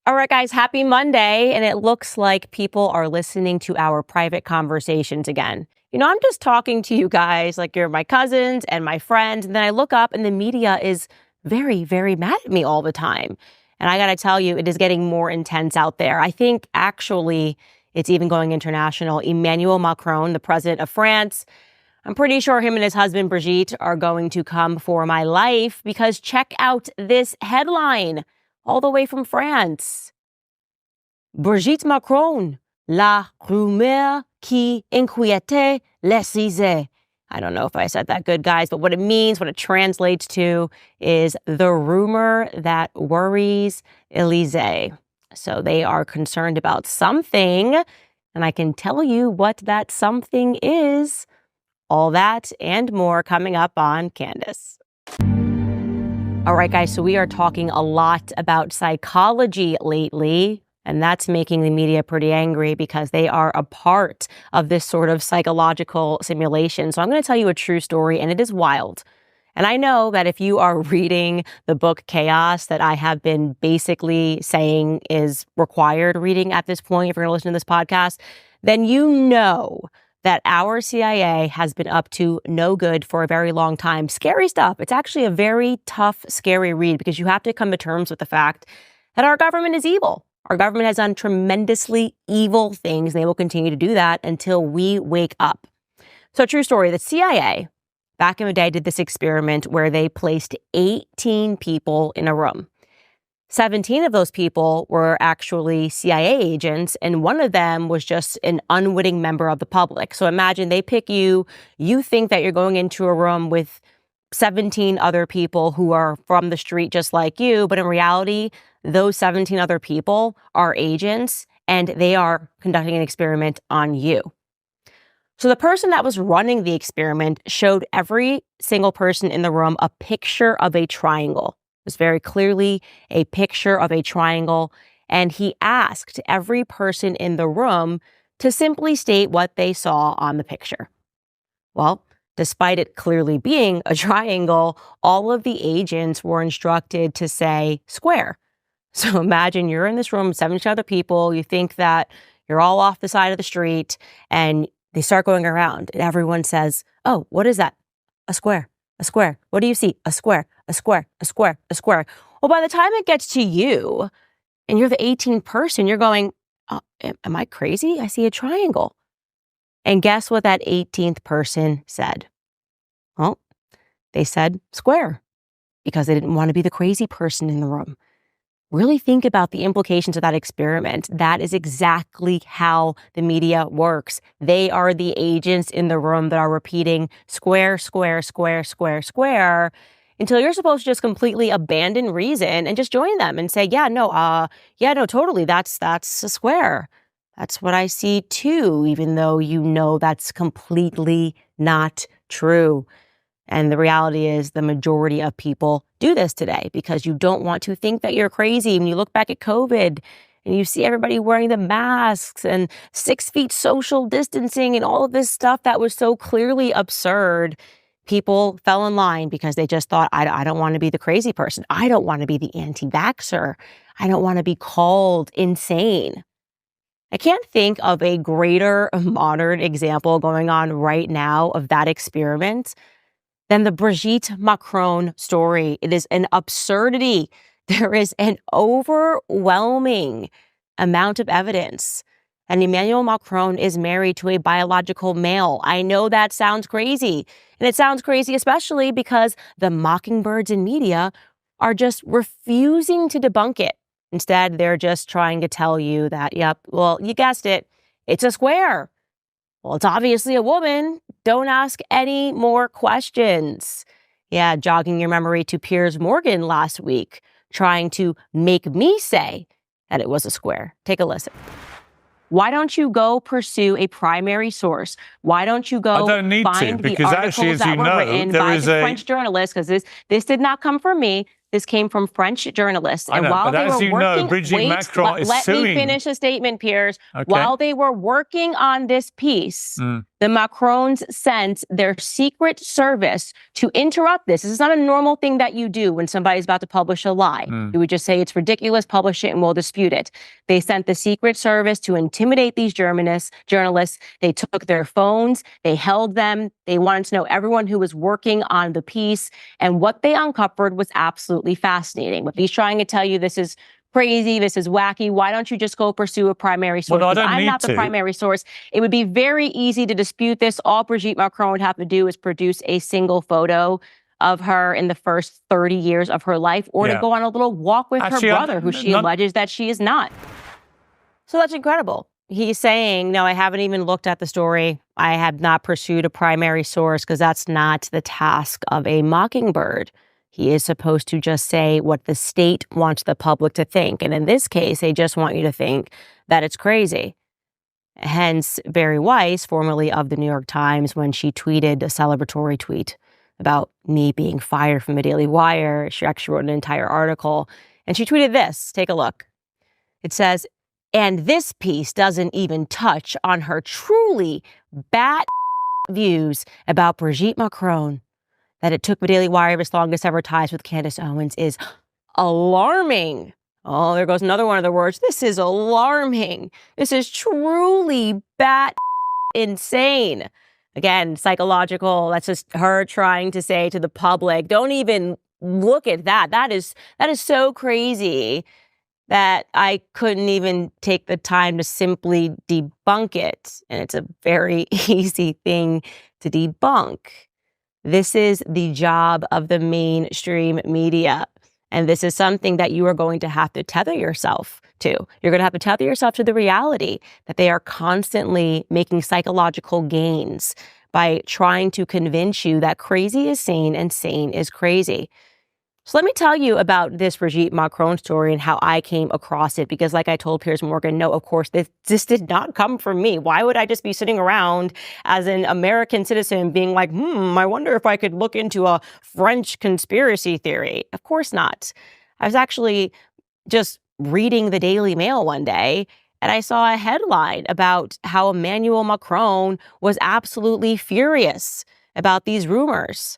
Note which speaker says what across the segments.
Speaker 1: All right, guys, happy Monday. And it looks like people are listening to our private conversations again. You know, I'm just talking to you guys like you're my cousins and my friends. And then I look up and the media is very, very mad at me all the time. And I got to tell you, it is getting more intense out there. I think actually it's even going international. Emmanuel Macron, the president of France, I'm pretty sure him and his husband, Brigitte, are going to come for my life because check out this headline all the way from France. Brigitte Macron, la rumeur qui inquiétait l'Élysée. I don't know if I said that good, guys, but what it means, what it translates to is the rumor that worries Élysée. So they are concerned about something, and I can tell you what that something is. All that and more coming up on Candace. All right, guys, so we are talking a lot about psychology lately, and that's making the media pretty angry because they are a part of this sort of psychological simulation. So I'm going to tell you a true story, and it is wild. And I know that if you are reading the book Chaos that I have been basically saying is required reading at this point, if you're going to listen to this podcast, then you know that our CIA has been up to no good for a very long time. Scary stuff. It's actually a very tough, scary read because you have to come to terms with the fact that our government is evil. Our government has done tremendously evil things, and they will continue to do that until we wake up. So, true story, the CIA, back in the day, did this experiment where they placed 18 people in a room. 17 of those people were actually CIA agents, and one of them was just an unwitting member of the public. So imagine they pick you, you think that you're going into a room with 17 other people who are from the street just like you, but in reality, those 17 other people are agents, and they are conducting an experiment on you. So the person that was running the experiment showed every single person in the room a picture of a triangle. It was very clearly a picture of a triangle, and he asked every person in the room to simply state what they saw on the picture. Well, despite it clearly being a triangle, all of the agents were instructed to say square. So imagine you're in this room with 70 other people, you think that you're all off the side of the street, and they start going around, and everyone says, "Oh, what is that? A square. A square. What do you see? A square, a square, a square, a square." Well, by the time it gets to you and you're the 18th person, you're going, am I crazy? I see a triangle. And guess what that 18th person said? Well, they said square because they didn't want to be the crazy person in the room. Really think about the implications of that experiment. That is exactly how the media works. They are the agents in the room that are repeating square, square, square, square, square, until you're supposed to just completely abandon reason and just join them and say, no, totally, that's a square. That's what I see too, even though you know that's completely not true. And the reality is the majority of people do this today because you don't want to think that you're crazy. When you look back at COVID and you see everybody wearing the masks and 6 feet social distancing and all of this stuff that was so clearly absurd, people fell in line because they just thought, I don't want to be the crazy person. I don't want to be the anti-vaxxer. I don't want to be called insane. I can't think of a greater modern example going on right now of that experiment than the Brigitte Macron story. It is an absurdity. There is an overwhelming amount of evidence. And Emmanuel Macron is married to a biological male. I know that sounds crazy. And it sounds crazy especially because the mockingbirds in media are just refusing to debunk it. Instead, they're just trying to tell you that, yep, well, you guessed it, it's a square. Well, it's obviously a woman. Don't ask any more questions. Yeah, jogging your memory to Piers Morgan last week, trying to make me say that it was a square. Take a listen. Why don't you go pursue a primary source? Why don't you go
Speaker 2: find the articles that were written by the French journalists? Because this did not come from me. This came from French journalists.
Speaker 1: And while they were working, let me finish a statement, Piers. Okay. While they were working on this piece, The Macrons sent their secret service to interrupt this. This is not a normal thing that you do when somebody's about to publish a lie. You would just say it's ridiculous, publish it, and we'll dispute it. They sent the secret service to intimidate these journalists. They took their phones, they held them, they wanted to know everyone who was working on the piece, and what they uncovered was absolutely fascinating. If he's trying to tell you this is crazy, this is wacky, why don't you just go pursue a primary source?
Speaker 2: Well,
Speaker 1: I'm not the primary source. It would be very easy to dispute this. All Brigitte Macron would have to do is produce a single photo of her in the first 30 years of her life, or to go on a little walk with her brother, who she alleges that she is not. So that's incredible. He's saying, no, I haven't even looked at the story. I have not pursued a primary source because that's not the task of a mockingbird. He is supposed to just say what the state wants the public to think. And in this case, they just want you to think that it's crazy. Hence, Bari Weiss, formerly of the New York Times, when she tweeted a celebratory tweet about me being fired from the Daily Wire, she actually wrote an entire article. And she tweeted this. Take a look. It says, and this piece doesn't even touch on her truly bat views about Brigitte Macron. That it took the Daily Wire its longest ever ties with Candace Owens is alarming. Oh, there goes another one of the words. This is alarming. This is truly bat insane. Again, psychological. That's just her trying to say to the public, don't even look at that. That is so crazy that I couldn't even take the time to simply debunk it. And it's a very easy thing to debunk. This is the job of the mainstream media. And this is something that you are going to have to tether yourself to. You're going to have to tether yourself to the reality that they are constantly making psychological gains by trying to convince you that crazy is sane and sane is crazy. So let me tell you about this Brigitte Macron story and how I came across it, because like I told Piers Morgan, no, of course, this did not come from me. Why would I just be sitting around as an American citizen being like, I wonder if I could look into a French conspiracy theory? Of course not. I was actually just reading the Daily Mail one day, and I saw a headline about how Emmanuel Macron was absolutely furious about these rumors.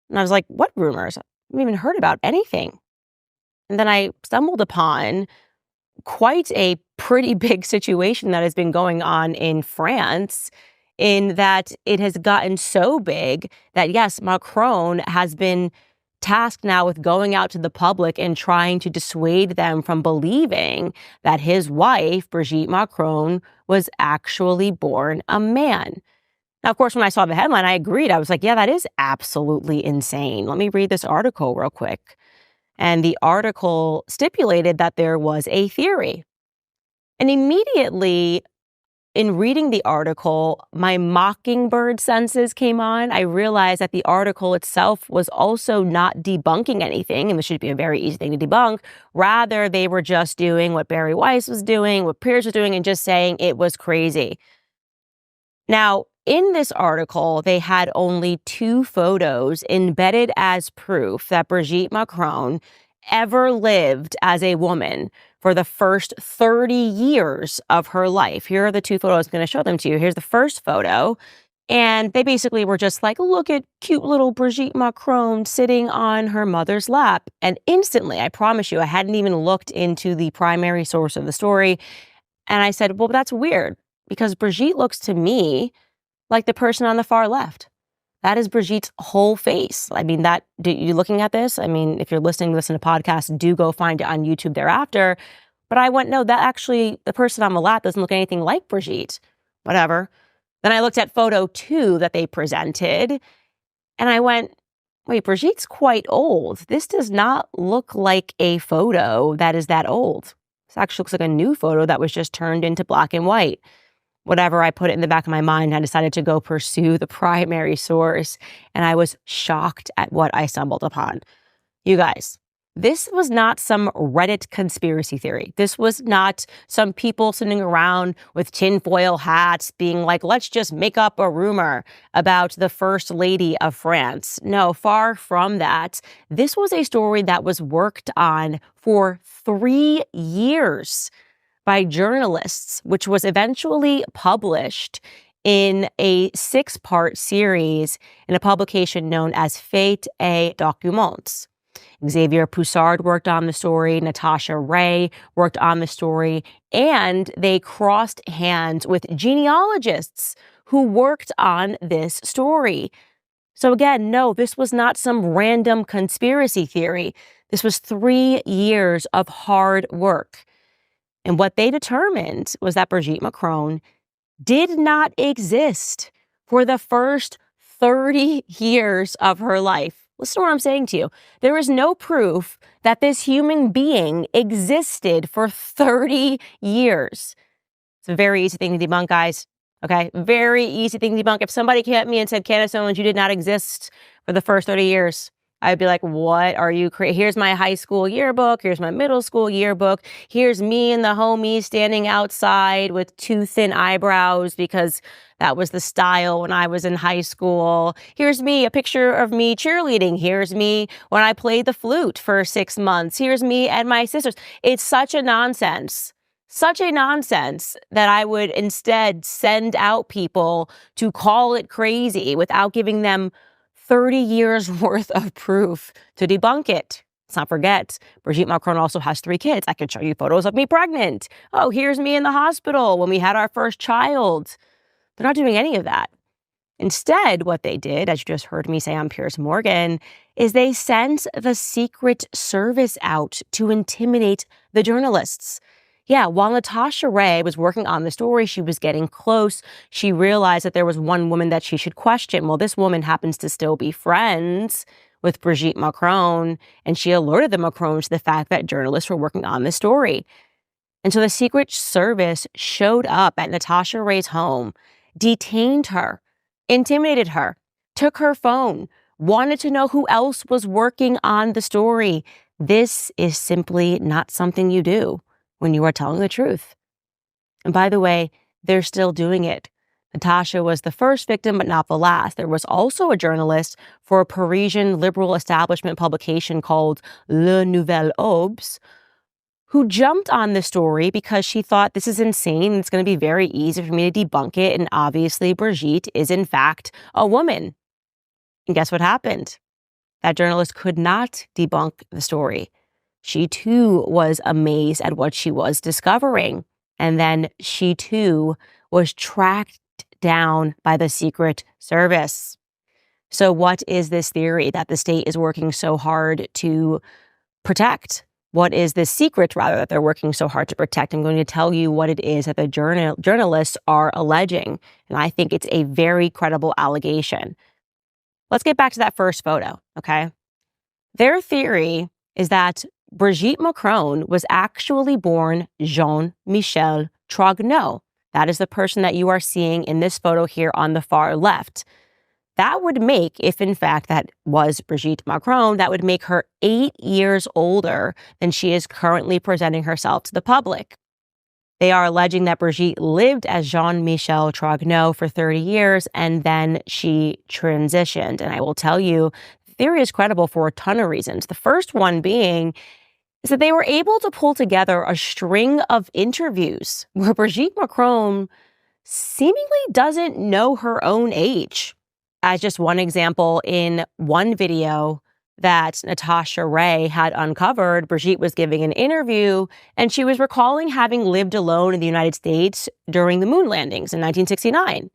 Speaker 1: And I was like, what rumors? I haven't even heard about anything. And then I stumbled upon quite a pretty big situation that has been going on in France, in that it has gotten so big that, yes, Macron has been tasked now with going out to the public and trying to dissuade them from believing that his wife, Brigitte Macron, was actually born a man. Now, of course, when I saw the headline, I agreed. I was like, yeah, that is absolutely insane. Let me read this article real quick. And the article stipulated that there was a theory. And immediately, in reading the article, my mockingbird senses came on. I realized that the article itself was also not debunking anything, and this should be a very easy thing to debunk. Rather, they were just doing what Bari Weiss was doing, what Piers was doing, and just saying it was crazy. Now, in this article, they had only 2 photos embedded as proof that Brigitte Macron ever lived as a woman for the first 30 years of her life. Here are the 2 photos. I'm going to show them to you. Here's the first photo. And they basically were just like, look at cute little Brigitte Macron sitting on her mother's lap. And instantly, I promise you, I hadn't even looked into the primary source of the story. And I said, well, that's weird, because Brigitte looks to me like the person on the far left. That is Brigitte's whole face. I mean, you looking at this? I mean, if you're listening to this in a podcast, do go find it on YouTube thereafter. But I went, no, that actually, the person on the lap doesn't look anything like Brigitte. Whatever. Then I looked at photo 2 that they presented, and I went, wait, Brigitte's quite old. This does not look like a photo that is that old. This actually looks like a new photo that was just turned into black and white. Whatever, I put it in the back of my mind. I decided to go pursue the primary source, and I was shocked at what I stumbled upon. You guys, this was not some Reddit conspiracy theory. This was not some people sitting around with tinfoil hats being like, let's just make up a rumor about the First Lady of France. No, far from that. This was a story that was worked on for 3 years by journalists, which was eventually published in a 6-part series in a publication known as Fait et Documents. Xavier Poussard worked on the story, Natasha Ray worked on the story, and they crossed hands with genealogists who worked on this story. So again, no, this was not some random conspiracy theory. This was 3 years of hard work. And what they determined was that Brigitte Macron did not exist for the first 30 years of her life. Listen to what I'm saying to you. There is no proof that this human being existed for 30 years. It's a very easy thing to debunk, guys. Okay? Very easy thing to debunk. If somebody came at me and said, Candace Owens, you did not exist for the first 30 years, I'd be like, what are you Here's my high school yearbook. Here's my middle school yearbook. Here's me and the homies standing outside with too thin eyebrows because that was the style when I was in high school. Here's me, a picture of me cheerleading. Here's me when I played the flute for 6 months. Here's me and my sisters. It's such a nonsense that I would instead send out people to call it crazy without giving them 30 years worth of proof to debunk it. Let's not forget, Brigitte Macron also has 3 kids. I could show you photos of me pregnant. Oh, here's me in the hospital when we had our first child. They're not doing any of that. Instead, what they did, as you just heard me say on Piers Morgan, is they sent the Secret Service out to intimidate the journalists. Yeah, while Natasha Ray was working on the story, she was getting close. She realized that there was one woman that she should question. Well, this woman happens to still be friends with Brigitte Macron, and she alerted the Macrons to the fact that journalists were working on the story. And so the Secret Service showed up at Natasha Ray's home, detained her, intimidated her, took her phone, wanted to know who else was working on the story. This is simply not something you do when you are telling the truth. And by the way, they're still doing it. Natasha was the first victim, but not the last. There was also a journalist for a Parisian liberal establishment publication called Le Nouvel Obs, who jumped on the story because she thought this is insane. It's going to be very easy for me to debunk it. And obviously, Brigitte is in fact a woman. And guess what happened? That journalist could not debunk the story. She too was amazed at what she was discovering. And then she too was tracked down by the Secret Service. So what is this theory that the state is working so hard to protect? What is this secret, rather, that they're working so hard to protect? I'm going to tell you what it is that the journalists are alleging. And I think it's a very credible allegation. Let's get back to that first photo, okay? Their theory is that Brigitte Macron was actually born Jean-Michel Trogneux. That is the person that you are seeing in this photo here on the far left. That would make, if in fact that was Brigitte Macron, that would make her 8 years older than she is currently presenting herself to the public. They are alleging that Brigitte lived as Jean-Michel Trogneux for 30 years and then she transitioned. And I will tell you, the theory is credible for a ton of reasons. The first one being is that they were able to pull together a string of interviews where Brigitte Macron seemingly doesn't know her own age. As just one example, in one video that Natasha Ray had uncovered, Brigitte was giving an interview and she was recalling having lived alone in the United States during the moon landings in 1969.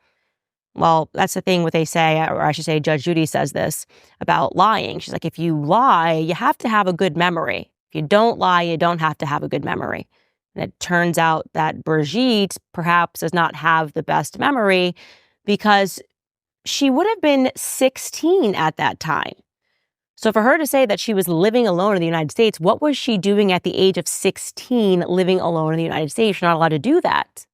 Speaker 1: Well, that's the thing what they say, or I should say Judge Judy says this about lying. She's like, if you lie, you have to have a good memory. If you don't lie, you don't have to have a good memory. And it turns out that Brigitte perhaps does not have the best memory because she would have been 16 at that time. So for her to say that she was living alone in the United States, what was she doing at the age of 16 living alone in the United States? You're not allowed to do that.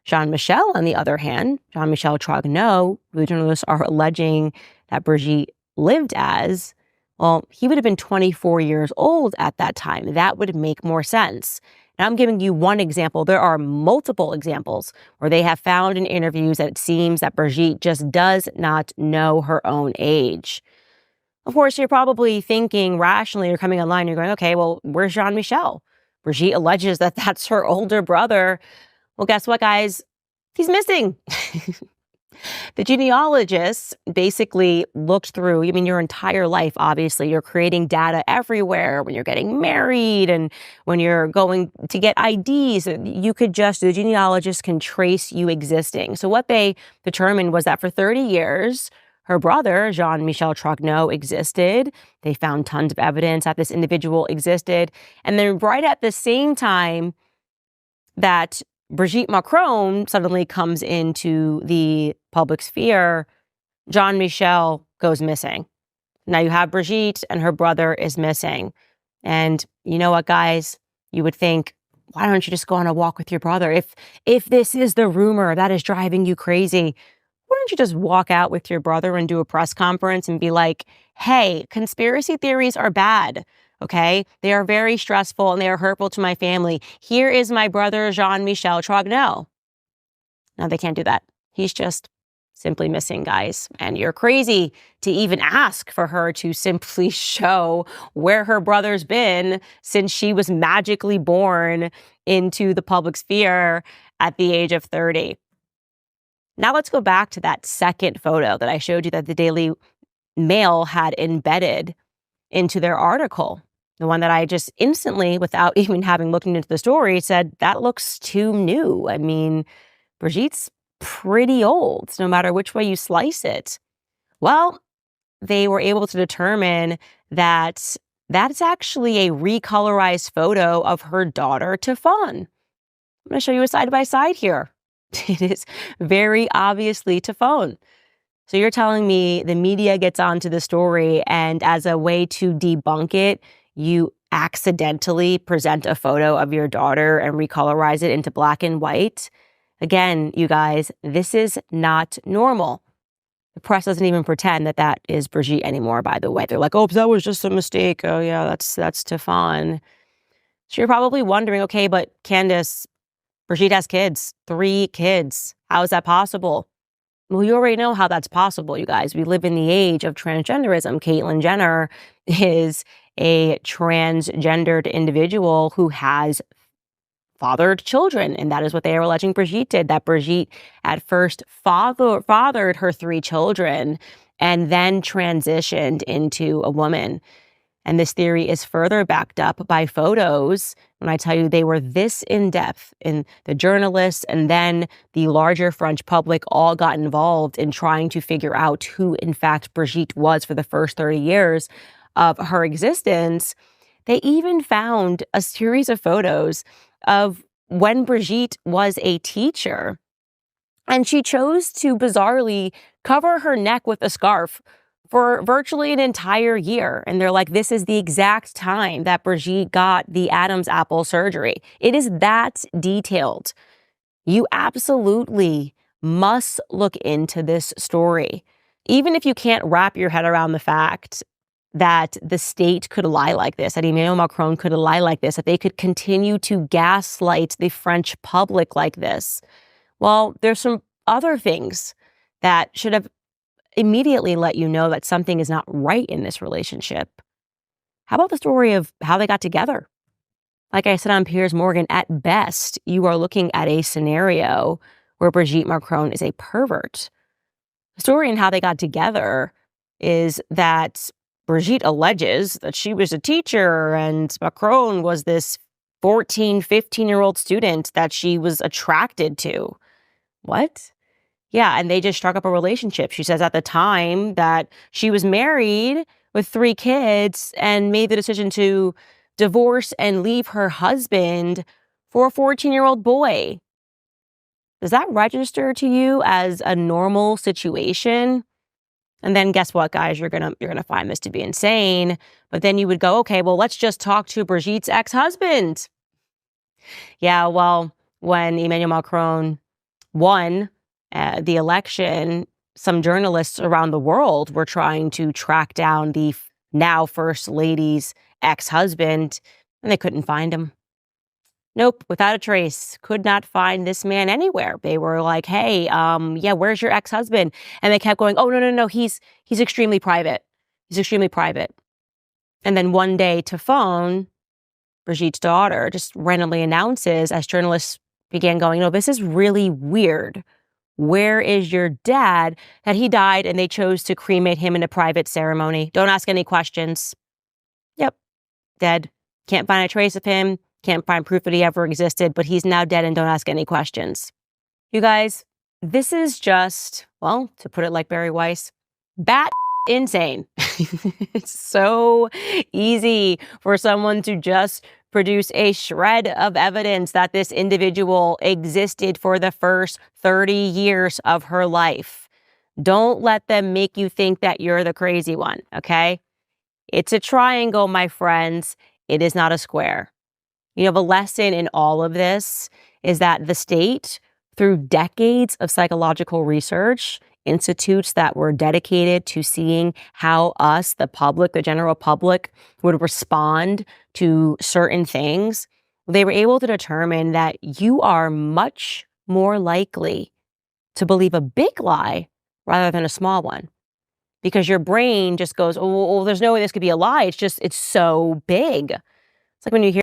Speaker 1: Jean-Michel, on the other hand, Jean-Michel Trogneux, who the journalists are alleging that Brigitte lived as, well, he would have been 24 years old at that time. That would make more sense. And I'm giving you one example. There are multiple examples where they have found in interviews that it seems that Brigitte just does not know her own age. Of course, you're probably thinking rationally, you're coming online, you're going, okay, well, where's Jean-Michel? Brigitte alleges that that's her older brother. Well, guess what, guys? He's missing. The genealogists basically looked through, your entire life, obviously. You're creating data everywhere when you're getting married and when you're going to get IDs. The genealogists can trace you existing. So what they determined was that for 30 years, her brother, Jean-Michel Trogneux, existed. They found tons of evidence that this individual existed. And then right at the same time that Brigitte Macron suddenly comes into the public sphere, Jean-Michel goes missing. Now you have Brigitte and her brother is missing. And you know what, guys? You would think, why don't you just go on a walk with your brother? If this is the rumor that is driving you crazy, why don't you just walk out with your brother and do a press conference and be like, hey, conspiracy theories are bad. Okay, they are very stressful and they are hurtful to my family. Here is my brother, Jean-Michel Trogneux. No, they can't do that. He's just simply missing, guys. And you're crazy to even ask for her to simply show where her brother's been since she was magically born into the public sphere at the age of 30. Now let's go back to that second photo that I showed you that the Daily Mail had embedded into their article. The one that I just instantly, without even having looked into the story, said, that looks too new. Brigitte's pretty old, no matter which way you slice it. Well, they were able to determine that that's actually a recolorized photo of her daughter, Tefon. I'm going to show you a side-by-side here. It is very obviously Tefon. So you're telling me the media gets onto the story and as a way to debunk it, you accidentally present a photo of your daughter and recolorize it into black and white? Again, you guys, this is not normal. The press doesn't even pretend that that is Brigitte anymore, by the way. They're like, oh, that was just a mistake. Oh, yeah, that's Tefon. So you're probably wondering, okay, but Candace, Brigitte has kids, 3 kids. How is that possible? Well, you already know how that's possible, you guys. We live in the age of transgenderism. Caitlyn Jenner is a transgendered individual who has fathered children. And that is what they are alleging Brigitte did, that Brigitte at first fathered her 3 children and then transitioned into a woman. And this theory is further backed up by photos. When I tell you they were this in-depth, and the journalists and then the larger French public all got involved in trying to figure out who, in fact, Brigitte was for the first 30 years of her existence. They even found a series of photos of when Brigitte was a teacher. And she chose to bizarrely cover her neck with a scarf for virtually an entire year. And they're like, this is the exact time that Brigitte got the Adam's apple surgery. It is that detailed. You absolutely must look into this story. Even if you can't wrap your head around the fact that the state could lie like this, that Emmanuel Macron could lie like this, that they could continue to gaslight the French public like this. Well, there's some other things that should have immediately let you know that something is not right in this relationship. How about the story of how they got together? Like I said on Piers Morgan, at best, you are looking at a scenario where Brigitte Macron is a pervert. The story and how they got together is that Brigitte alleges that she was a teacher and Macron was this 14, 15-year-old student that she was attracted to. What? Yeah, and they just struck up a relationship. She says at the time that she was married with 3 kids and made the decision to divorce and leave her husband for a 14-year-old boy. Does that register to you as a normal situation? And then guess what, guys? You're gonna find this to be insane. But then you would go, okay, well, let's just talk to Brigitte's ex-husband. Yeah, well, when Emmanuel Macron won the election, some journalists around the world were trying to track down the now First Lady's ex-husband, and they couldn't find him. Nope, without a trace. Could not find this man anywhere. They were like, hey, yeah, where's your ex-husband? And they kept going, oh, no, he's extremely private. He's extremely private. And then one day, Tefon, Brigitte's daughter, just randomly announces, as journalists began going, this is really weird. Where is your dad? That he died and they chose to cremate him in a private ceremony. Don't ask any questions. Yep, dead. Can't find a trace of him. Can't find proof that he ever existed, but he's now dead and don't ask any questions. You guys, this is just, well, to put it like Barry Weiss, bat insane. It's so easy for someone to just produce a shred of evidence that this individual existed for the first 30 years of her life. Don't let them make you think that you're the crazy one, okay? It's a triangle, my friends. It is not a square. You know, the lesson in all of this is that the state, through decades of psychological research, institutes that were dedicated to seeing how us, the public, the general public, would respond to certain things, they were able to determine that you are much more likely to believe a big lie rather than a small one. Because your brain just goes, oh, there's no way this could be a lie. It's so big. It's like when you hear